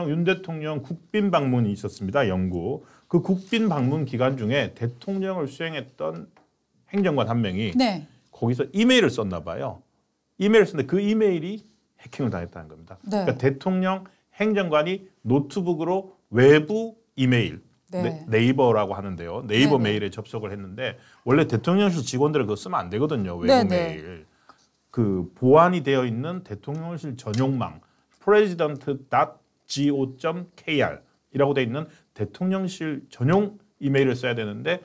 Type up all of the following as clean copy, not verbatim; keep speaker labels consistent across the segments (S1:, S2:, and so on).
S1: 윤 대통령 국빈 방문이 있었습니다. 영국. 그 국빈 방문 기간 중에 대통령을 수행했던 행정관 한 명이
S2: 네.
S1: 거기서 이메일을 썼나 봐요. 이메일을 썼는데 그 이메일이 해킹을 당했다는 겁니다.
S2: 네.
S1: 그러니까 대통령 행정관이 노트북으로 외부 이메일,
S2: 네.
S1: 네이버라고 하는데요. 네이버
S2: 네네.
S1: 메일에 접속을 했는데 원래 대통령실 직원들은 그거 쓰면 안 되거든요. 외부
S2: 네네.
S1: 메일. 그 보안이 되어 있는 대통령실 전용망 president.go.kr 이라고 되어 있는 대통령실 전용 이메일을 써야 되는데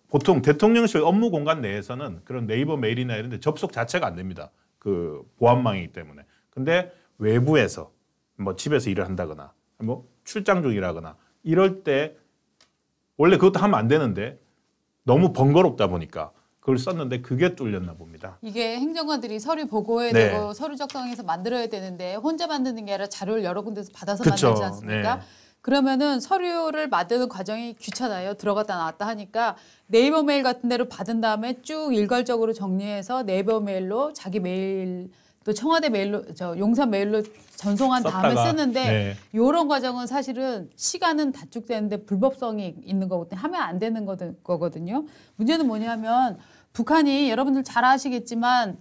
S1: 보통 대통령실 업무 공간 내에서는 그런 네이버 메일이나 이런 데 접속 자체가 안 됩니다. 그 보안망이기 때문에. 근데 외부에서 뭐 집에서 일을 한다거나 뭐 출장 중이라거나 이럴 때 원래 그것도 하면 안 되는데 너무 번거롭다 보니까 그걸 썼는데 그게 뚫렸나 봅니다.
S2: 이게 행정관들이 서류 보고해야
S1: 네.
S2: 되고 서류 작성해서 만들어야 되는데 혼자 만드는 게 아니라 자료를 여러 군데서 받아서
S1: 그쵸.
S2: 만들지 않습니까?
S1: 네.
S2: 그러면은 서류를 만드는 과정이 귀찮아요. 들어갔다 나왔다 하니까 네이버 메일 같은 데로 받은 다음에 쭉 일괄적으로 정리해서 네이버 메일로 자기 메일 또 청와대 메일로 용산 메일로 전송한 다음에
S1: 썼다가,
S2: 쓰는데
S1: 네.
S2: 이런 과정은 사실은 시간은 단축되는데 불법성이 있는 거거든요. 하면 안 되는 거거든요. 문제는 뭐냐면 북한이 여러분들 잘 아시겠지만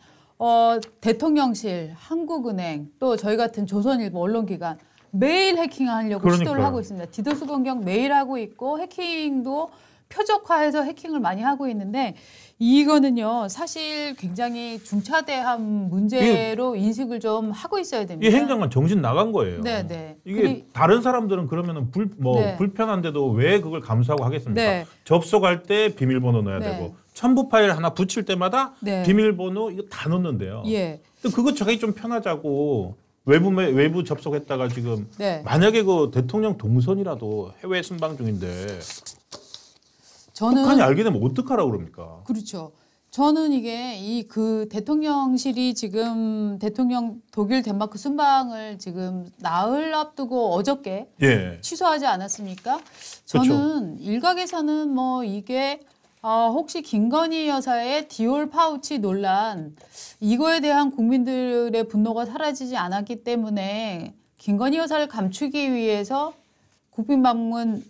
S2: 대통령실, 한국은행 또 저희 같은 조선일보 언론기관 매일 해킹하려고
S1: 그러니까요.
S2: 시도를 하고 있습니다. 디도스 공격 매일 하고 있고 해킹도 표적화해서 해킹을 많이 하고 있는데 이거는요 사실 굉장히 중차대한 문제로 인식을 좀 하고 있어야 됩니다.
S1: 이 행정관 정신 나간 거예요.
S2: 네.
S1: 이게 다른 사람들은 그러면은
S2: 네.
S1: 불편한데도 왜 그걸 감수하고 하겠습니까?
S2: 네.
S1: 접속할 때 비밀번호 넣어야
S2: 네.
S1: 되고 첨부 파일 하나 붙일 때마다
S2: 네.
S1: 비밀번호 이거 다 넣는데요.
S2: 예.
S1: 근데 그거 자기 좀 편하자고 외부 접속했다가 지금
S2: 네.
S1: 만약에 그 대통령 동선이라도 해외 순방 중인데
S2: 저는
S1: 북한이 알게 되면 어떡하라고 그럽니까?
S2: 그렇죠. 저는 이게 그 대통령실이 지금 대통령 독일 덴마크 순방을 지금 나흘 앞두고 어저께
S1: 예.
S2: 취소하지 않았습니까? 저는 일각에서는 뭐 이게 혹시 김건희 여사의 디올 파우치 논란 이거에 대한 국민들의 분노가 사라지지 않았기 때문에 김건희 여사를 감추기 위해서 국빈 방문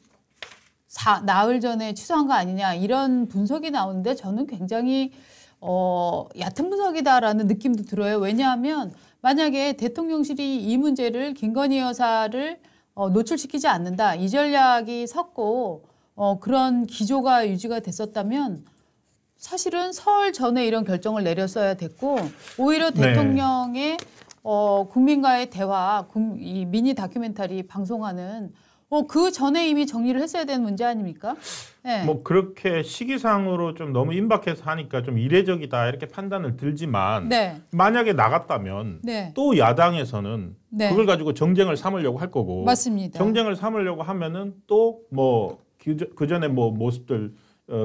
S2: 나흘 전에 취소한 거 아니냐 이런 분석이 나오는데 저는 굉장히 얕은 분석이다라는 느낌도 들어요. 왜냐하면 만약에 대통령실이 이 문제를 김건희 여사를 노출시키지 않는다. 이 전략이 섰고 그런 기조가 유지가 됐었다면 사실은 설 전에 이런 결정을 내렸어야 됐고 오히려
S1: 네.
S2: 대통령의 국민과의 대화, 이 미니 다큐멘터리 방송하는 그 전에 이미 정리를 했어야 되는 문제 아닙니까? 네.
S1: 뭐 그렇게 시기상으로 좀 너무 임박해서 하니까 좀 이례적이다 이렇게 판단을 들지만
S2: 네.
S1: 만약에 나갔다면
S2: 네.
S1: 또 야당에서는
S2: 네.
S1: 그걸 가지고 정쟁을 삼으려고 할 거고
S2: 맞습니다.
S1: 정쟁을 삼으려고 하면은 또 뭐 그 전에 뭐 모습들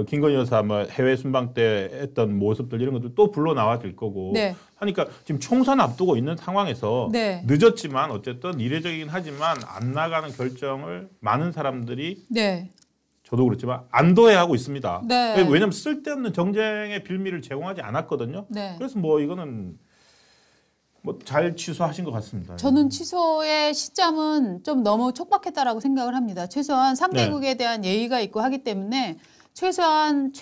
S1: 김건희 여사 뭐 해외 순방 때 했던 모습들 이런 것들 또 불러 나와질 거고
S2: 네.
S1: 하니까 지금 총선 앞두고 있는 상황에서
S2: 네.
S1: 늦었지만 어쨌든 이례적이긴 하지만 안 나가는 결정을 많은 사람들이
S2: 네.
S1: 저도 그렇지만 안도해하고 있습니다.
S2: 네.
S1: 왜냐하면 쓸데없는 정쟁의 빌미를 제공하지 않았거든요.
S2: 네.
S1: 그래서 뭐 이거는 뭐 잘 취소하신 것 같습니다.
S2: 저는 취소의 시점은 좀 너무 촉박했다라고 생각을 합니다. 최소한 상대국에 대한 예의가 있고 하기 때문에 최소한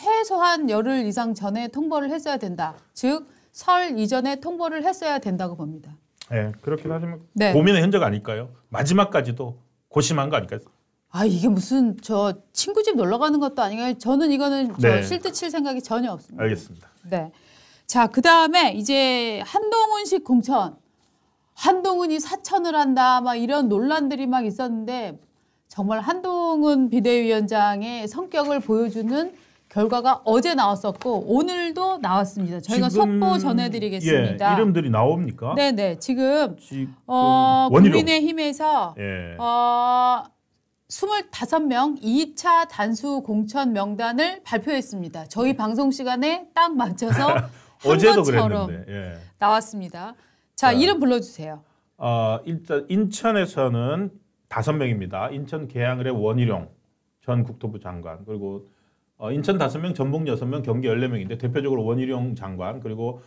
S2: 열흘 이상 전에 통보를 했어야 된다. 즉 설 이전에 통보를 했어야 된다고 봅니다.
S1: 네, 그렇긴 하지만
S2: 네.
S1: 고민의 현저가 아닐까요? 마지막까지도 고심한 거 아닐까요?
S2: 이게 무슨 친구 집 놀러 가는 것도 아니에요. 저는 이거는
S1: 네.
S2: 실드 칠 생각이 전혀 없습니다.
S1: 알겠습니다.
S2: 네. 자, 그다음에 이제 한동훈식 공천. 한동훈이 사천을 한다. 막 이런 논란들이 막 있었는데 정말 한동훈 비대위원장의 성격을 보여주는 결과가 어제 나왔었고 오늘도 나왔습니다. 저희가 속보 전해드리겠습니다.
S1: 예, 이름들이 나옵니까?
S2: 네네. 지금
S1: 원희룡.
S2: 국민의힘에서
S1: 예.
S2: 25명 2차 단수 공천 명단을 발표했습니다. 저희 방송 시간에 딱 맞춰서 한
S1: 어제도
S2: 것처럼
S1: 그랬는데. 예.
S2: 나왔습니다. 자, 이름 불러주세요.
S1: 일단 인천에서는 5명입니다. 인천 계양을의 원희룡 전 국토부 장관 그리고 인천 5명, 전북 6명, 경기 14명인데 대표적으로 원희룡 장관 그리고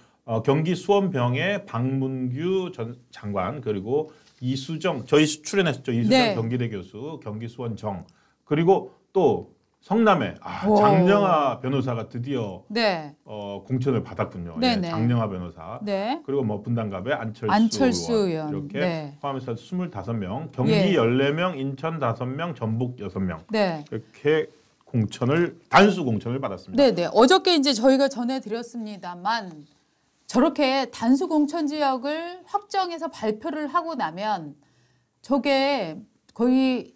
S1: 경기 수원병의 박문규 전 장관 그리고 이수정 저희 출연했었죠. 이수정
S2: 네.
S1: 경기대 교수, 경기 수원정 그리고 또 성남에
S2: 오.
S1: 장영하 변호사가 드디어
S2: 네.
S1: 공천을 받았군요.
S2: 네네.
S1: 장영하 변호사.
S2: 네.
S1: 그리고 뭐 분당갑의
S2: 안철수
S1: 의원
S2: 의원.
S1: 이렇게
S2: 네.
S1: 포함해서 25명, 경기
S2: 예.
S1: 14명, 인천 5명, 전북 6명
S2: 네.
S1: 이렇게 단수 공천을 받았습니다.
S2: 네, 네. 어저께 이제 저희가 전해드렸습니다만 저렇게 단수 공천 지역을 확정해서 발표를 하고 나면 저게 거의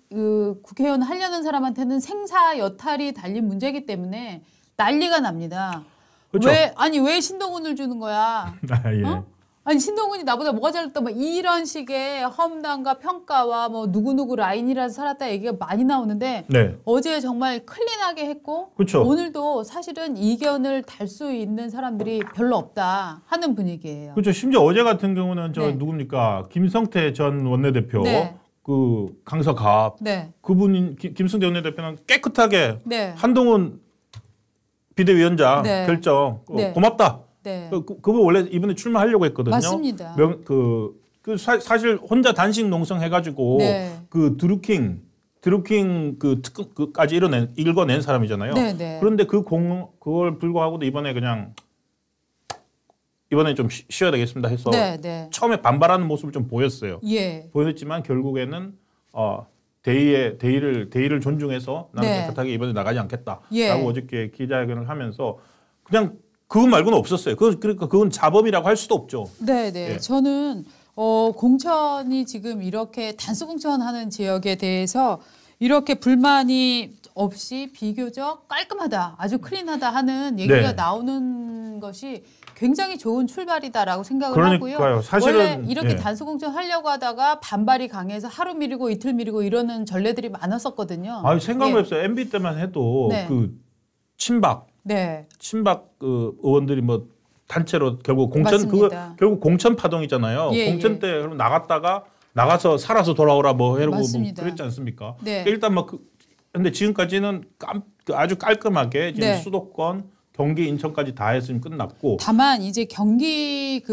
S2: 국회의원 하려는 사람한테는 생사 여탈이 달린 문제이기 때문에 난리가 납니다.
S1: 그렇죠.
S2: 왜 신동훈을 주는 거야?
S1: 예.
S2: 어? 아니 신동훈이 나보다 뭐가 잘났다 뭐 이런 식의 험담과 평가와 뭐 누구누구 라인이라서 살았다 얘기가 많이 나오는데
S1: 네.
S2: 어제 정말 클린하게 했고
S1: 그렇죠.
S2: 오늘도 사실은 이견을 달 수 있는 사람들이 별로 없다 하는 분위기예요.
S1: 그렇죠. 심지어 어제 같은 경우는
S2: 네.
S1: 누굽니까? 김성태 전 원내대표,
S2: 네.
S1: 그 강서갑
S2: 네.
S1: 그분인 김성태 원내대표는 깨끗하게
S2: 네.
S1: 한동훈 비대위원장
S2: 네.
S1: 결정
S2: 네.
S1: 고맙다.
S2: 네.
S1: 그분 원래 이번에 출마하려고 했거든요.
S2: 맞습니다.
S1: 사실 혼자 단식 농성해가지고
S2: 네.
S1: 그 드루킹 그 특검까지 읽어낸 사람이잖아요.
S2: 네, 네.
S1: 그런데 그걸 불구하고도 이번에 좀 쉬어야 되겠습니다 해서
S2: 네, 네.
S1: 처음에 반발하는 모습을 좀 보였어요.
S2: 예.
S1: 보였지만 결국에는 대의를 존중해서 나는
S2: 네.
S1: 깨끗하게 이번에 나가지 않겠다라고
S2: 예.
S1: 어저께 기자회견을 하면서 그냥 그것 말고는 없었어요. 그러니까 그건 자범이라고 할 수도 없죠.
S2: 네, 네.
S1: 예.
S2: 저는 공천이 지금 이렇게 단수 공천하는 지역에 대해서 이렇게 불만이 없이 비교적 깔끔하다, 아주 클린하다 하는 얘기가
S1: 네.
S2: 나오는 것이 굉장히 좋은 출발이다라고 생각을
S1: 그러니까요.
S2: 하고요.
S1: 사실은,
S2: 원래 이렇게
S1: 예.
S2: 단수 공천 하려고 하다가 반발이 강해서 하루 미루고 이틀 미루고 이러는 전례들이 많았었거든요.
S1: 생각을
S2: 예.
S1: 했어요. MB 때만 해도
S2: 네.
S1: 그 친박
S2: 네,
S1: 그 의원들이 뭐 단체로 결국
S2: 맞습니다.
S1: 결국 공천 파동이잖아요.
S2: 예,
S1: 공천
S2: 예.
S1: 때 그럼 나가서 살아서 돌아오라 뭐 해라고 뭐
S2: 맞습니다.
S1: 그랬지 않습니까?
S2: 네.
S1: 일단 근데 지금까지는 아주 깔끔하게 지금
S2: 네.
S1: 수도권, 경기, 인천까지 다 했으면 끝났고
S2: 다만 이제 경기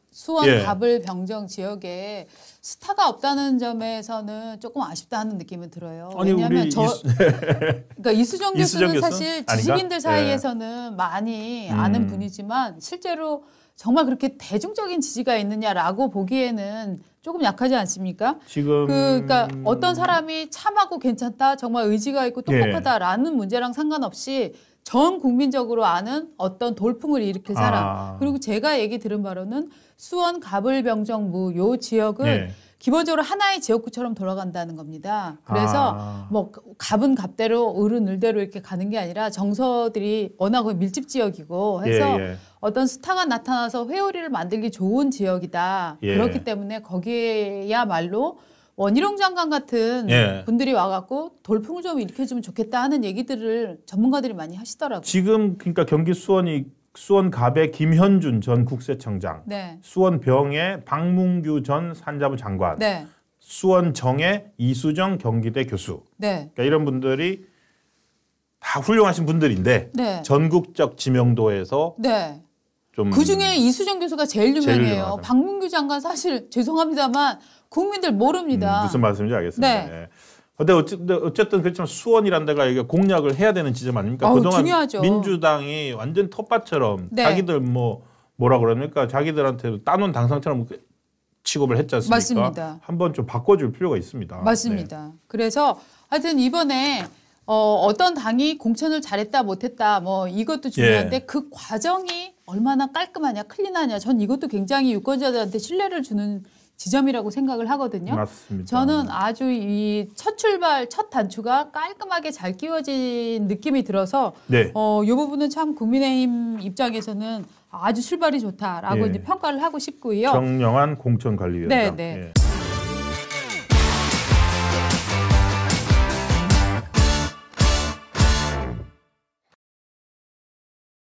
S2: 수원
S1: 예.
S2: 갑을 병정 지역에 스타가 없다는 점에서는 조금 아쉽다 하는 느낌은 들어요.
S1: 아니,
S2: 왜냐하면
S1: 우리
S2: 그러니까 이수정
S1: 이수정
S2: 교수는
S1: 교수?
S2: 사실
S1: 아닌가?
S2: 지식인들
S1: 예.
S2: 사이에서는 많이 아는 분이지만 실제로 정말 그렇게 대중적인 지지가 있느냐라고 보기에는 조금 약하지 않습니까?
S1: 지금
S2: 그러니까 어떤 사람이 참하고 괜찮다, 정말 의지가 있고
S1: 예.
S2: 똑똑하다라는 문제랑 상관없이 전 국민적으로 아는 어떤 돌풍을 일으킬 사람. 그리고 제가 얘기 들은 바로는 수원 가불병정무 요 지역은
S1: 예.
S2: 기본적으로 하나의 지역구처럼 돌아간다는 겁니다. 그래서 뭐 갑은 갑대로 을은 을대로 이렇게 가는 게 아니라 정서들이 워낙 밀집 지역이고 해서
S1: 예.
S2: 어떤 스타가 나타나서 회오리를 만들기 좋은 지역이다.
S1: 예.
S2: 그렇기 때문에 거기에야말로 원희룡 장관 같은
S1: 예.
S2: 분들이 와갖고 돌풍을 좀 일으켜주면 좋겠다 하는 얘기들을 전문가들이 많이 하시더라고요.
S1: 지금 그러니까 경기 수원갑의 김현준 전 국세청장,
S2: 네.
S1: 수원병의 박문규 전 산자부 장관,
S2: 네.
S1: 수원정의 이수정 경기대 교수.
S2: 네.
S1: 그러니까 이런 분들이 다 훌륭하신 분들인데
S2: 네.
S1: 전국적 지명도에서
S2: 네.
S1: 좀
S2: 그 중에 이수정 교수가 제일 유명해요.
S1: 유명하죠.
S2: 박문규 장관 사실 죄송합니다만 국민들 모릅니다.
S1: 무슨 말씀인지 알겠습니다.
S2: 네.
S1: 예. 근데 어쨌든 그렇지만 수원이란 데가 이게 공략을 해야 되는 지점 아닙니까?
S2: 어우,
S1: 그동안
S2: 중요하죠.
S1: 민주당이 완전 텃밭처럼
S2: 네.
S1: 자기들 뭐라 그럽니까? 자기들한테 따놓은 당상처럼 취급을 했지 않습니까?
S2: 맞습니다.
S1: 한번 좀 바꿔줄 필요가 있습니다.
S2: 맞습니다. 그래서 하여튼 이번에 어떤 당이 공천을 잘했다 못했다 뭐 이것도 중요한데
S1: 예.
S2: 그 과정이 얼마나 깔끔하냐 클린하냐 전 이것도 굉장히 유권자들한테 신뢰를 주는 지점이라고 생각을 하거든요.
S1: 맞습니다.
S2: 저는 아주 이 첫 출발 첫 단추가 깔끔하게 잘 끼워진 느낌이 들어서
S1: 네.
S2: 이 부분은 참 국민의힘 입장에서는 아주 출발이 좋다라고
S1: 예.
S2: 이제 평가를 하고 싶고요.
S1: 정영환 공천관리위원장.
S2: 네, 네.
S1: 예.